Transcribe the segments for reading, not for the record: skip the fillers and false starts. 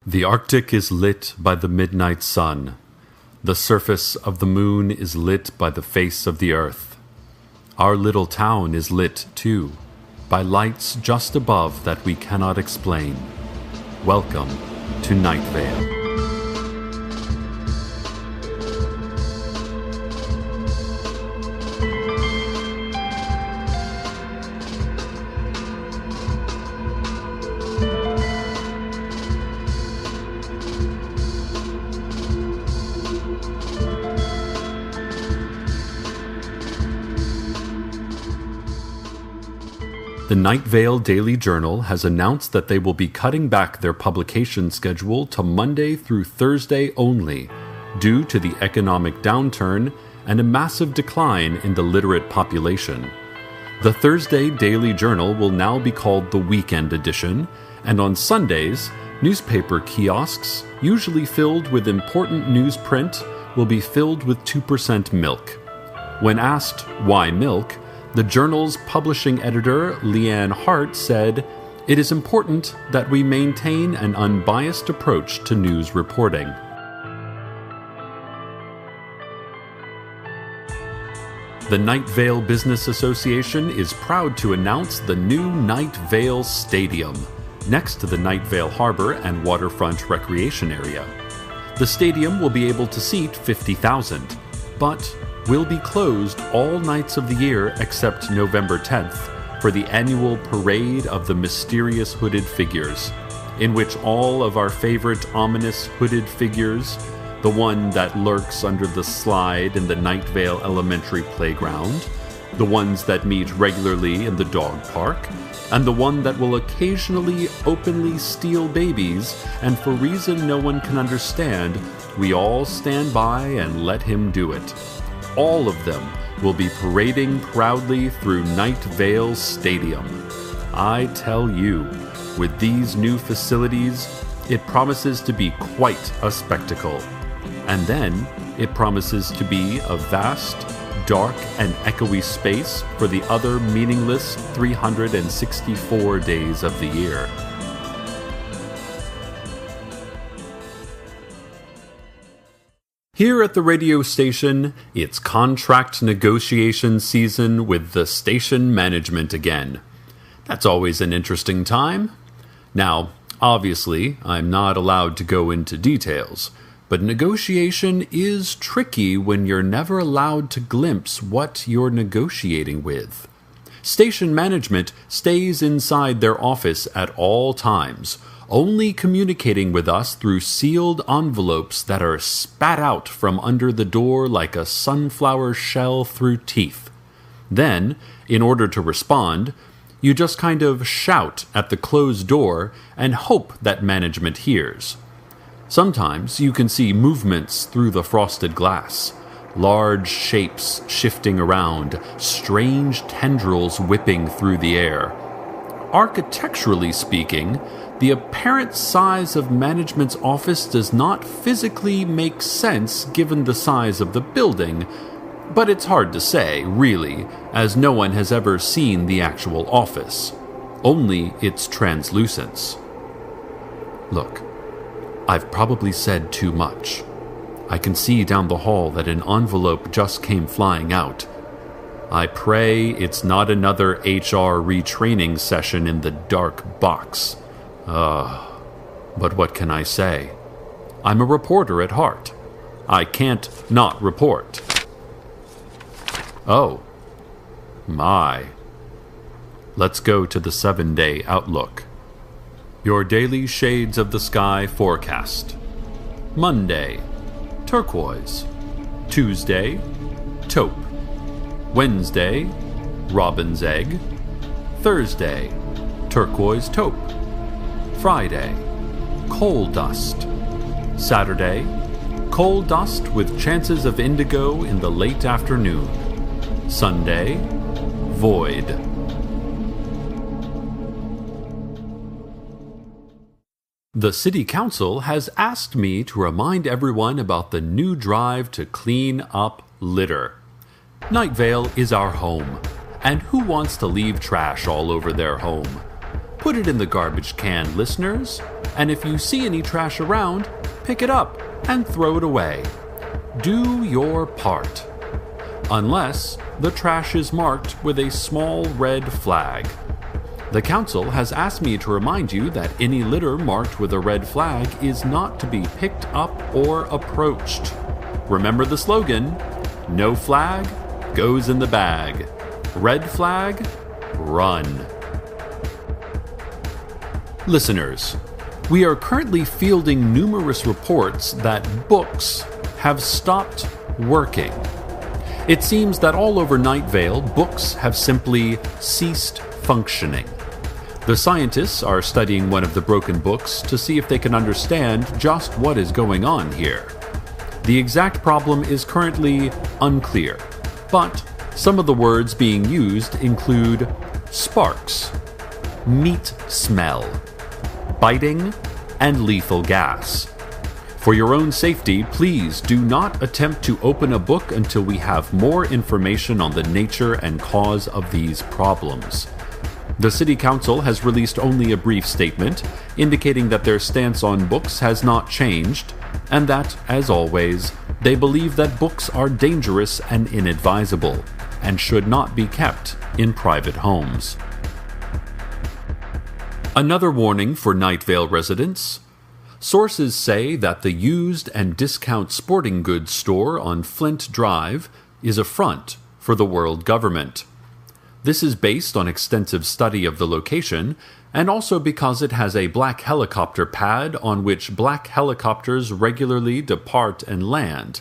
The Arctic is lit by the midnight sun. The surface of the moon is lit by the face of the earth. Our little town is lit, too, by lights just above that we cannot explain. Welcome to Night Vale. The Night Vale Daily Journal has announced that they will be cutting back their publication schedule to Monday through Thursday only, due to the economic downturn and a massive decline in the literate population. The Thursday Daily Journal will now be called the Weekend Edition, and on Sundays, newspaper kiosks, usually filled with important newsprint, will be filled with 2% milk. When asked why milk, the journal's publishing editor, Leanne Hart, said, "It is important that we maintain an unbiased approach to news reporting." The Night Vale Business Association is proud to announce the new Night Vale Stadium, next to the Night Vale Harbor and waterfront recreation area. The stadium will be able to seat 50,000, but will be closed all nights of the year except November 10th for the annual Parade of the Mysterious Hooded Figures, in which all of our favorite ominous hooded figures, the one that lurks under the slide in the Night Vale Elementary Playground, the ones that meet regularly in the dog park, and the one that will occasionally openly steal babies, and for reason no one can understand, we all stand by and let him do it. All of them will be parading proudly through Night Vale Stadium. I tell you, with these new facilities, it promises to be quite a spectacle. And then, it promises to be a vast, dark, and echoey space for the other meaningless 364 days of the year. Here at the radio station, it's contract negotiation season with the station management again. That's always an interesting time. Now, obviously, I'm not allowed to go into details, but negotiation is tricky when you're never allowed to glimpse what you're negotiating with. Station management stays inside their office at all times, only communicating with us through sealed envelopes that are spat out from under the door like a sunflower shell through teeth. Then, in order to respond, you just kind of shout at the closed door and hope that management hears. Sometimes you can see movements through the frosted glass, large shapes shifting around, strange tendrils whipping through the air. Architecturally speaking, the apparent size of management's office does not physically make sense given the size of the building, but it's hard to say, really, as no one has ever seen the actual office, only its translucence. Look, I've probably said too much. I can see down the hall that an envelope just came flying out. I pray it's not another HR retraining session in the dark box. But what can I say? I'm a reporter at heart. I can't not report. Oh, my. Let's go to the 7-day outlook. Your daily shades of the sky forecast. Monday, turquoise. Tuesday, taupe. Wednesday, robin's egg. Thursday, turquoise taupe. Friday, coal dust. Saturday, coal dust with chances of indigo in the late afternoon. Sunday, void. The City Council has asked me to remind everyone about the new drive to clean up litter. Night Vale is our home, and who wants to leave trash all over their home? put it in the garbage can, listeners. And if you see any trash around, pick it up and throw it away. Do your part. Unless the trash is marked with a small red flag. The council has asked me to remind you that any litter marked with a red flag is not to be picked up or approached. Remember the slogan, no flag goes in the bag. Red flag, run. Listeners, we are currently fielding numerous reports that books have stopped working. It seems that all over Night Vale, books have simply ceased functioning. The scientists are studying one of the broken books to see if they can understand just what is going on here. The exact problem is currently unclear, but some of the words being used include sparks, meat smell, biting, and lethal gas. For your own safety, please do not attempt to open a book until we have more information on the nature and cause of these problems. The City Council has released only a brief statement, indicating that their stance on books has not changed, and that, as always, they believe that books are dangerous and inadvisable, and should not be kept in private homes. Another warning for Night Vale residents. Sources say that the used and discount sporting goods store on Flint Drive is a front for the world government. This is based on extensive study of the location, and also because it has a black helicopter pad on which black helicopters regularly depart and land.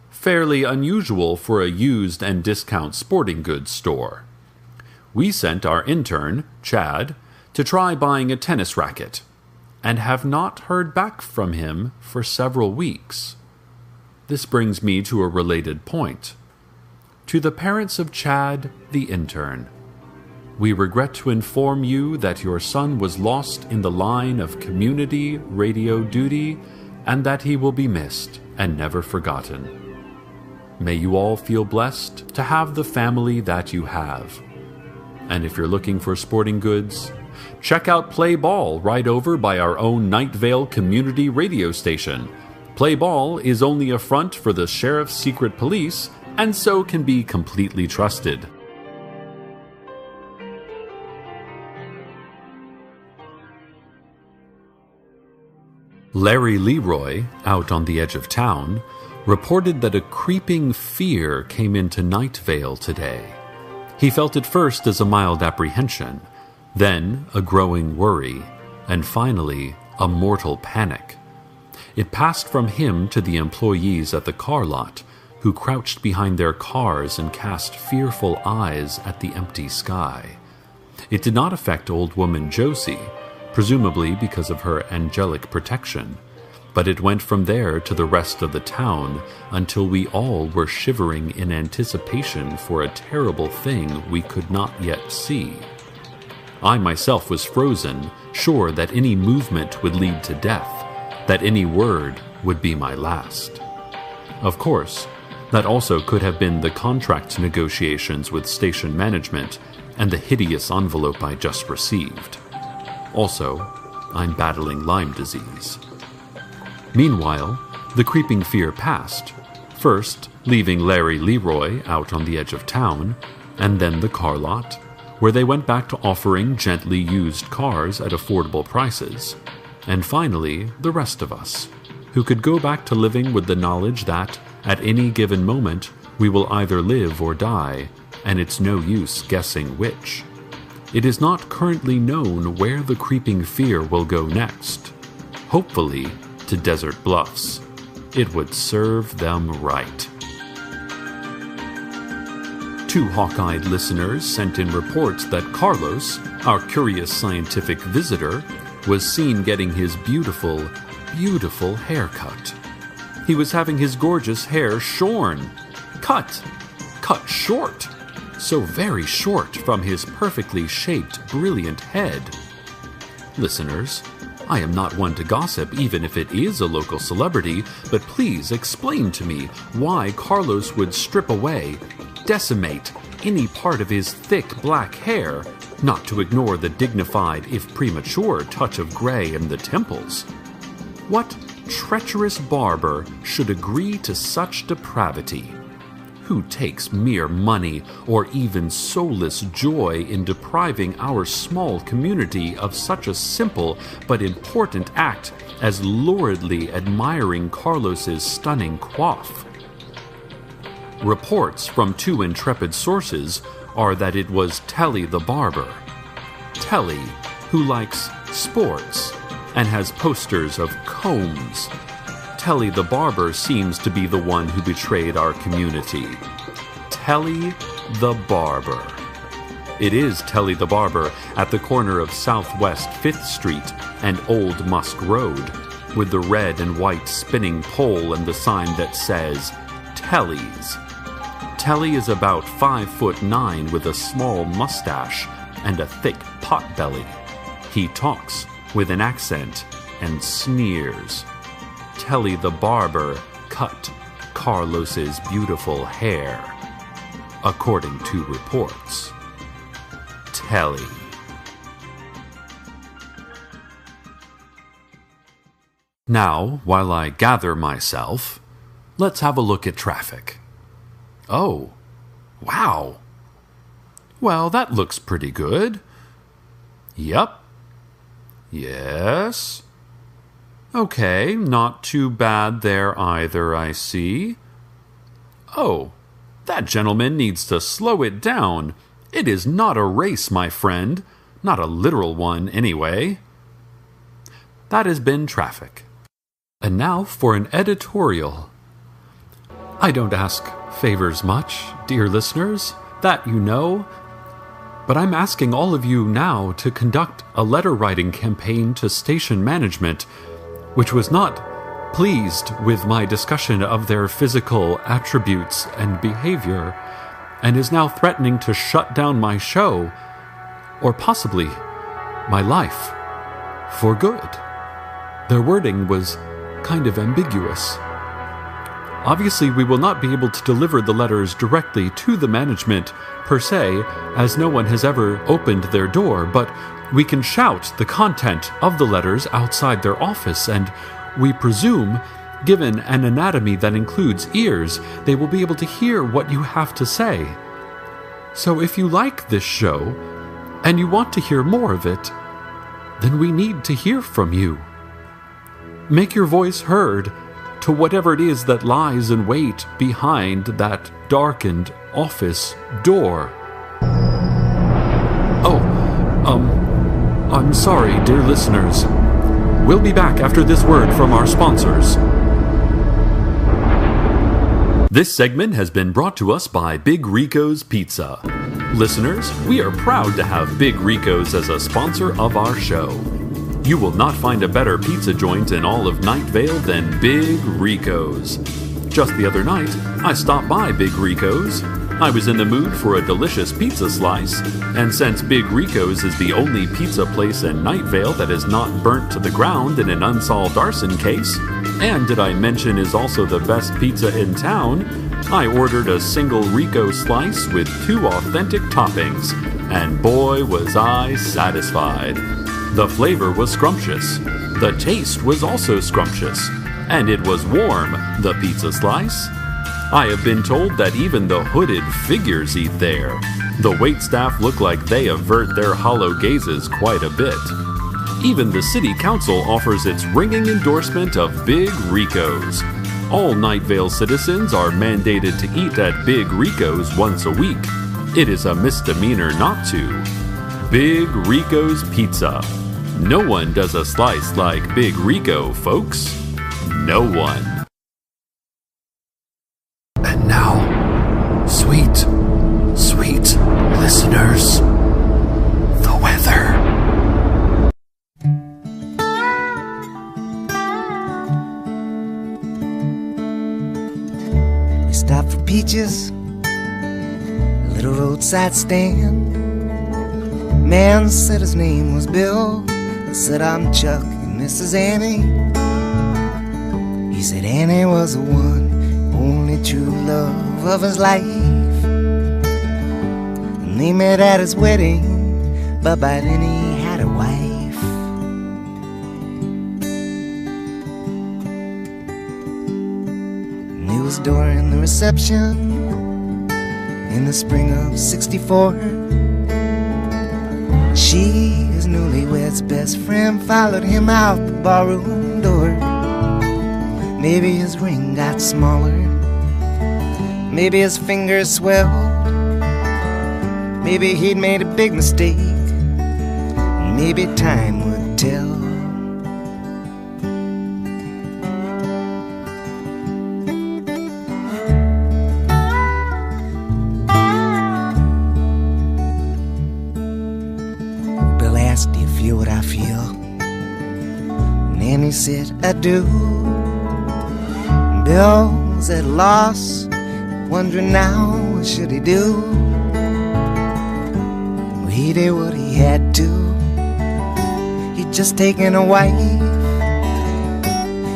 Fairly unusual for a used and discount sporting goods store. We sent our intern, Chad, to try buying a tennis racket, and have not heard back from him for several weeks. This brings me to a related point. To the parents of Chad, the intern, we regret to inform you that your son was lost in the line of community radio duty and that he will be missed and never forgotten. May you all feel blessed to have the family that you have. And if you're looking for sporting goods, check out Play Ball right over by our own Night Vale community radio station. Play Ball is only a front for the Sheriff's Secret Police, and so can be completely trusted. Larry Leroy, out on the edge of town, reported that a creeping fear came into Night Vale today. He felt it first as a mild apprehension, then a growing worry, and finally a mortal panic. It passed from him to the employees at the car lot, who crouched behind their cars and cast fearful eyes at the empty sky. It did not affect old woman Josie, presumably because of her angelic protection, but it went from there to the rest of the town until we all were shivering in anticipation for a terrible thing we could not yet see. I myself was frozen, sure that any movement would lead to death, that any word would be my last. Of course, that also could have been the contract negotiations with station management and the hideous envelope I just received. Also, I'm battling Lyme disease. Meanwhile, the creeping fear passed, first leaving Larry Leroy out on the edge of town, and then the car lot, where they went back to offering gently used cars at affordable prices, and finally the rest of us, who could go back to living with the knowledge that, at any given moment, we will either live or die, and it's no use guessing which. It is not currently known where the creeping fear will go next. Hopefully, to Desert Bluffs. It would serve them right. 2 hawk-eyed listeners sent in reports that Carlos, our curious scientific visitor, was seen getting his beautiful, beautiful haircut. He was having his gorgeous hair shorn, cut short, so very short from his perfectly shaped, brilliant head. Listeners, I am not one to gossip, even if it is a local celebrity, but please explain to me why Carlos would strip away, decimate any part of his thick black hair not to ignore the dignified, if premature, touch of gray in the temples. What treacherous barber should agree to such depravity? Who takes mere money or even soulless joy in depriving our small community of such a simple but important act as luridly admiring Carlos's stunning coif? Reports from 2 intrepid sources are that it was Telly the barber. Telly, who likes sports and has posters of combs. Telly the barber seems to be the one who betrayed our community. Telly the barber. It is Telly the barber at the corner of Southwest 5th Street and Old Musk Road, with the red and white spinning pole and the sign that says Telly's. Telly is about 5'9" with a small mustache and a thick potbelly. He talks with an accent and sneers. Telly the barber cut Carlos's beautiful hair, according to reports. Telly. Now, while I gather myself, let's have a look at traffic. Oh, wow. Well, that looks pretty good. Yep. Yes. Okay, not too bad there either, I see. Oh, that gentleman needs to slow it down. It is not a race, my friend. Not a literal one, anyway. That has been traffic. And now for an editorial. I don't ask favors much, dear listeners, that you know. But I'm asking all of you now to conduct a letter-writing campaign to station management, which was not pleased with my discussion of their physical attributes and behavior, and is now threatening to shut down my show, or possibly my life, for good. Their wording was kind of ambiguous. Obviously, we will not be able to deliver the letters directly to the management, per se, as no one has ever opened their door, but we can shout the content of the letters outside their office, and we presume, given an anatomy that includes ears, they will be able to hear what you have to say. So if you like this show, and you want to hear more of it, then we need to hear from you. Make your voice heard to whatever it is that lies in wait behind that darkened office door. I'm sorry, dear listeners. We'll be back after this word from our sponsors. This segment has been brought to us by Big Rico's Pizza. Listeners, we are proud to have Big Rico's as a sponsor of our show. You will not find a better pizza joint in all of Night Vale than Big Rico's. Just the other night, I stopped by Big Rico's. I was in the mood for a delicious pizza slice, and since Big Rico's is the only pizza place in Night Vale that is not burnt to the ground in an unsolved arson case, and did I mention is also the best pizza in town, I ordered a single Rico slice with 2 authentic toppings, and boy was I satisfied. The flavor was scrumptious. The taste was also scrumptious. And it was warm, the pizza slice. I have been told that even the hooded figures eat there. The waitstaff look like they avert their hollow gazes quite a bit. Even the city council offers its ringing endorsement of Big Rico's. All Night Vale citizens are mandated to eat at Big Rico's once a week. It is a misdemeanor not to. Big Rico's Pizza. No one does a slice like Big Rico, folks. No one. And now, sweet listeners, the weather. We stopped for peaches, a little roadside stand. Man said his name was Bill. I said I'm Chuck and this is Annie. He said Annie was the one, only true love of his life. And they met at his wedding but by then he had a wife. And it was during the reception in the spring of '64. She, his newlywed's best friend, followed him out the barroom door. Maybe his ring got smaller, maybe his fingers swelled, maybe he'd made a big mistake, maybe time would tell. Bill asked, "Do you feel what I feel?" And Annie said, "I do." Bill was at a loss, wondering now what should he do. Well, he did what he had to. He'd just taken a wife.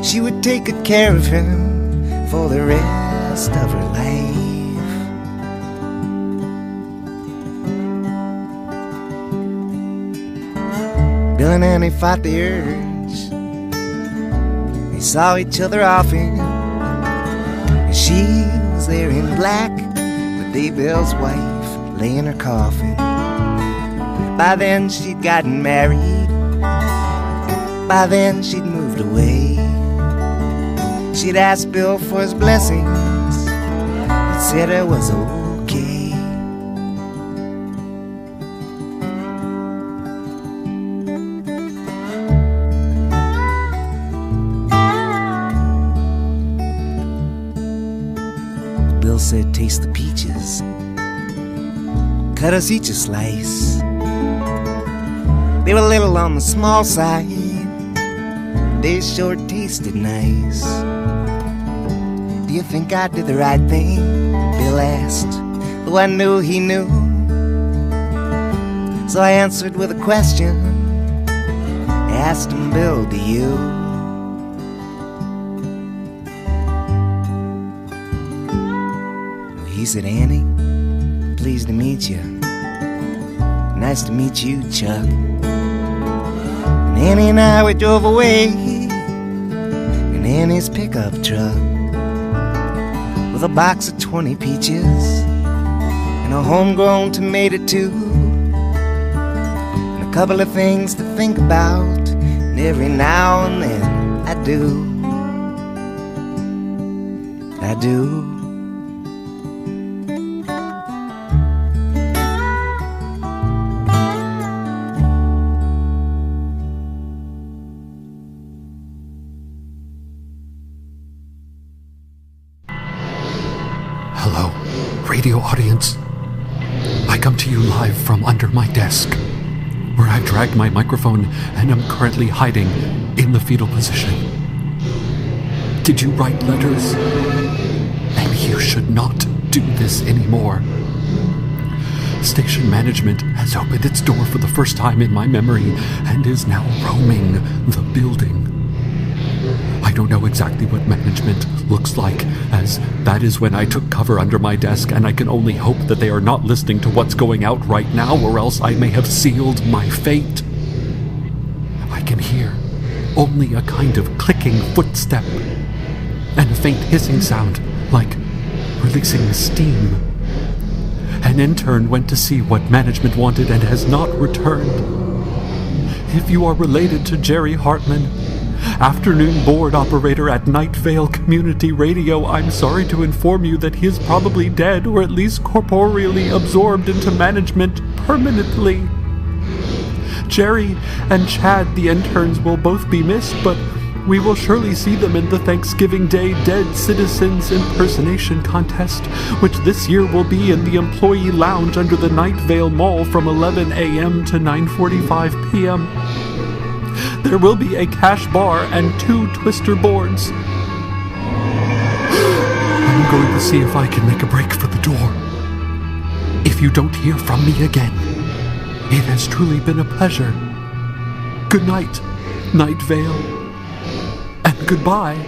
She would take good care of him for the rest of her life. Bill and Annie fought the urge. They saw each other often. She was there in black, but Bill's wife lay in her coffin. By then she'd gotten married, by then she'd moved away. She'd asked Bill for his blessings, he said it was okay. Bill said, "Taste the peaches, cut us each a slice." They were a little on the small side, they sure tasted nice. "Do you think I did the right thing?" Bill asked, though I knew he knew. So I answered with a question, I asked him, "Bill, do you?" He said, "Annie, pleased to meet you. Nice to meet you, Chuck." And Annie and I, we drove away in Annie's pickup truck with a box of 20 peaches and a homegrown tomato too, and a couple of things to think about, and every now and then I do. Hello, radio audience. I come to you live from under my desk, where I've dragged my microphone and am currently hiding in the fetal position. Did you write letters? Maybe you should not do this anymore. Station management has opened its door for the first time in my memory and is now roaming the building. I don't know exactly what management looks like, as that is when I took cover under my desk, and I can only hope that they are not listening to what's going out right now, or else I may have sealed my fate. I can hear only a kind of clicking footstep and a faint hissing sound, like releasing steam. An intern went to see what management wanted and has not returned. If you are related to Jerry Hartman, afternoon board operator at Night Vale Community Radio, I'm sorry to inform you that he is probably dead, or at least corporeally absorbed into management permanently. Jerry and Chad, the interns, will both be missed, but we will surely see them in the Thanksgiving Day Dead Citizens Impersonation Contest, which this year will be in the Employee Lounge under the Night Vale Mall from 11 a.m. to 9:45 p.m. There will be a cash bar and 2 twister boards. I'm going to see if I can make a break for the door. If you don't hear from me again, it has truly been a pleasure. Good night, Night Vale, and goodbye.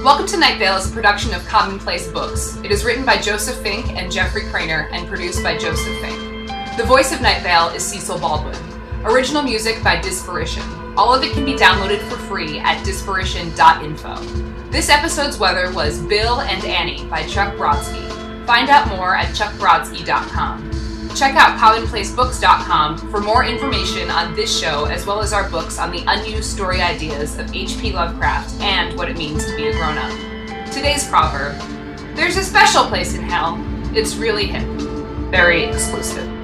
Welcome to Night Vale is a production of Commonplace Books. It is written by Joseph Fink and Jeffrey Craner and produced by Joseph Fink. The voice of Night Vale is Cecil Baldwin. Original music by Disparition. All of it can be downloaded for free at disparition.info. This episode's weather was Bill and Annie by Chuck Brodsky. Find out more at chuckbrodsky.com. Check out commonplacebooks.com for more information on this show, as well as our books on the unused story ideas of H.P. Lovecraft and what it means to be a grown-up. Today's proverb: there's a special place in hell. It's really hip. Very exclusive.